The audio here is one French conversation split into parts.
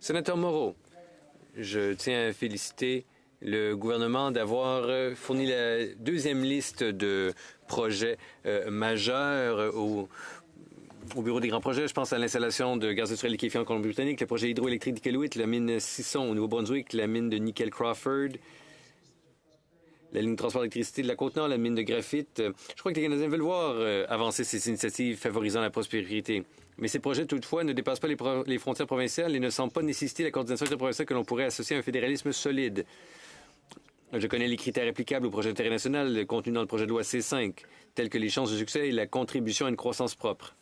Sénateur Moreau, je tiens à féliciter le gouvernement d'avoir fourni la deuxième liste de projets majeurs au Bureau des grands projets. Je pense à l'installation de gaz naturel liquéfié en Colombie-Britannique, le projet hydroélectrique d'Iqaluit, la mine Sisson au Nouveau-Brunswick, la mine de nickel Crawford, la ligne de transport d'électricité de la Côte-Nord, la mine de graphite. Je crois que les Canadiens veulent voir avancer ces initiatives favorisant la prospérité. Mais ces projets, toutefois, ne dépassent pas les frontières provinciales et ne semblent pas nécessiter la coordination interprovinciale que l'on pourrait associer à un fédéralisme solide. Je connais les critères applicables au projet international contenus dans le projet de loi C5, tels que les chances de succès et la contribution à une croissance propre.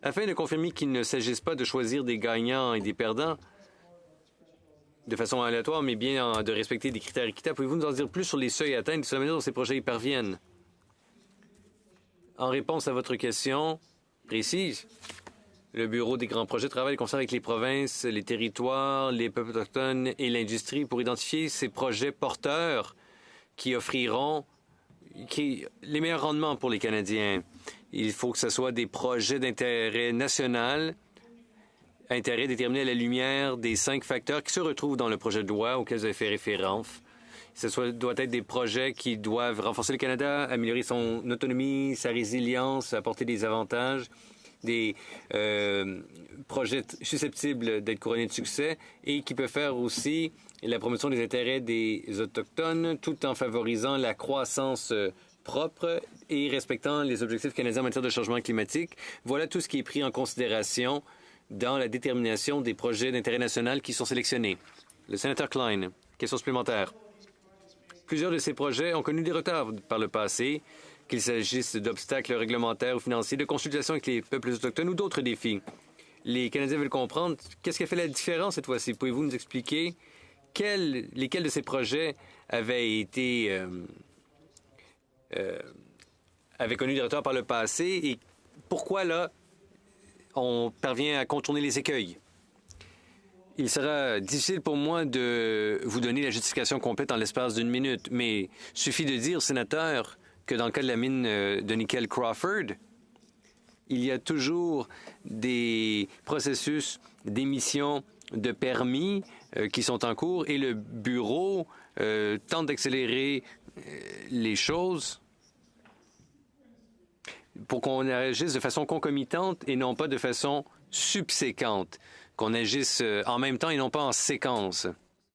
Afin de confirmer qu'il ne s'agisse pas de choisir des gagnants et des perdants de façon aléatoire, mais bien de respecter des critères équitables, pouvez-vous nous en dire plus sur les seuils à atteindre et sur la manière dont ces projets y parviennent? En réponse à votre question précise, le Bureau des grands projets travaille concert avec les provinces, les territoires, les peuples autochtones et l'industrie pour identifier ces projets porteurs qui offriront les meilleurs rendements pour les Canadiens. Il faut que ce soit des projets d'intérêt national, intérêt déterminé à la lumière des 5 facteurs qui se retrouvent dans le projet de loi auquel vous avez fait référence. Doit être des projets qui doivent renforcer le Canada, améliorer son autonomie, sa résilience, apporter des avantages, des projets susceptibles d'être couronnés de succès et qui peuvent faire aussi la promotion des intérêts des Autochtones tout en favorisant la croissance propre et respectant les objectifs canadiens en matière de changement climatique. Voilà tout ce qui est pris en considération dans la détermination des projets d'intérêt national qui sont sélectionnés. Le sénateur Klein, question supplémentaire. Plusieurs de ces projets ont connu des retards par le passé, qu'il s'agisse d'obstacles réglementaires ou financiers, de consultations avec les peuples autochtones ou d'autres défis. Les Canadiens veulent comprendre qu'est-ce qui a fait la différence cette fois-ci. Pouvez-vous nous expliquer lesquels de ces projets avaient connu des retards par le passé et pourquoi, là, on parvient à contourner les écueils? Il sera difficile pour moi de vous donner la justification complète en l'espace d'une minute, mais suffit de dire, sénateur, que dans le cas de la mine de nickel Crawford, il y a toujours des processus d'émission de permis qui sont en cours et le bureau tente d'accélérer les choses pour qu'on agisse de façon concomitante et non pas de façon subséquente, qu'on agisse en même temps et non pas en séquence.